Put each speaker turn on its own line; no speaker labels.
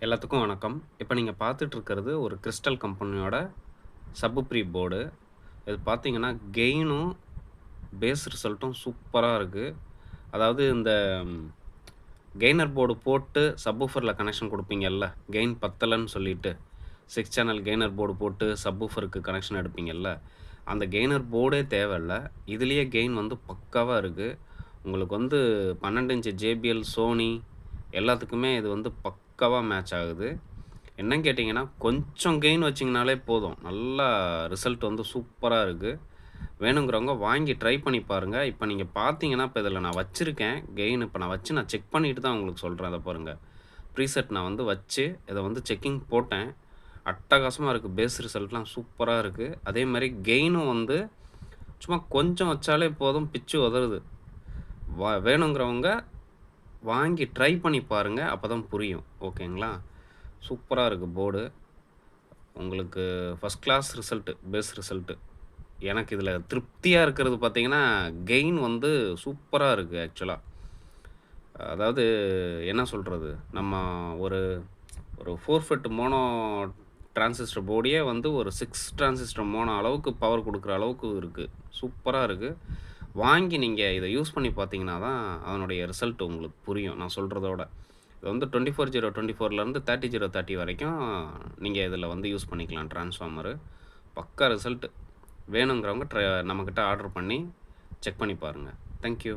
எல்லாத்துக்கும் வணக்கம். இப்ப நீங்க பார்த்துட்டு இருக்கிறது ஒரு கிறிஸ்டல் கம்பெனியோட சப்-ப்ரீ போர்டு. இது பார்த்தீங்கன்னா, கெயினும், பேஸ் ரிசல்ட்டும் சூப்பரா இருக்கு. அதாவது இந்த கெய்னர் போர்டு போட்டு சப்வூஃபர்ல கனெக்ஷன் குடுப்பீங்கல்ல, கெயின் பத்தலன்னு சொல்லிட்டு, 6 சேனல் கெய்னர் போர்டு போட்டு சப்வூஃபருக்கு கனெக்ஷன் எடுப்பீங்கல்ல, அந்த கெய்னர் போர்டே தேவையில்ல. இதிலேயே கெயின் வந்து பக்காவா இருக்கு. உங்களுக்கு வந்து 12 இன்ச் JBL, Sony எல்லாத்துக்குமே இது வந்து பக்காவா மேட்ச் ஆகுது. என்னன்னு கேட்டீங்கன்னா, கொஞ்சம் கெயின் வச்சீங்கனாலே போதும். நல்லா ரிசல்ட் வந்து சூப்பரா இருக்கு. வேணுங்கிறவங்க வாங்கி ட்ரை பண்ணி பாருங்க. இப்ப நீங்க பார்த்தீங்கன்னா, இப்ப இதில நான் வச்சிருக்கேன். கெயின் இப்ப நான் வச்சு நான் செக் பண்ணிட்டு தான் உங்களுக்கு சொல்றேன். அத பாருங்க. ப்ரீசெட் நான் வந்து வச்சு, இத வந்து செக்கிங் போட்டேன். அட்டகாசமா இருக்கு. பேஸ் ரிசல்ட்லாம் சூப்பரா இருக்கு. அதேமாரி கெயினும் வந்து சும்மா கொஞ்சம் வச்சாலே போதும் பிச்சு உதறுது. வேணுங்கிறவங்க வாங்கி ட்ரை பண்ணி பாருங்க. அப்பதான் புரியும். ஓகேங்களா? சூப்பரா இருக்கு போர்டு. உங்களுக்கு first class result, pass result. எனக்கு இதில திருப்தியா இருக்கிறது பார்த்தீங்கன்னா, கெயின் வந்து சூப்பரா இருக்கு ஆக்சுவலா. அதாவது என்ன சொல்றது? நம்ம ஒரு ஒரு 4 ஃபெட் மோனோ டிரான்சிஸ்டர் போர்டயே வந்து ஒரு 6 டிரான்சிஸ்டர் மோனோ அளவுக்கு பவர் குடுக்குற அளவுக்கு இருக்கு. சூப்பரா இருக்கு. வாங்கி நீங்க இத யூஸ் பண்ணி பார்த்தீங்கன்னா தான், அதனுடைய ரிசல்ட் உங்களுக்கு புரியும். நான் சொல்றதோட. இது வந்து 24/024லேருந்து 30/30 வரைக்கும் நீங்க இதில வந்து யூஸ் பண்ணிக்கலாம் டிரான்ஸ்ஃபார்மரு. பக்கா ரிசல்ட். வேணுங்கிறவங்க நம்மகிட்ட ஆர்டர் பண்ணி செக் பண்ணி பாருங்க. Thank you.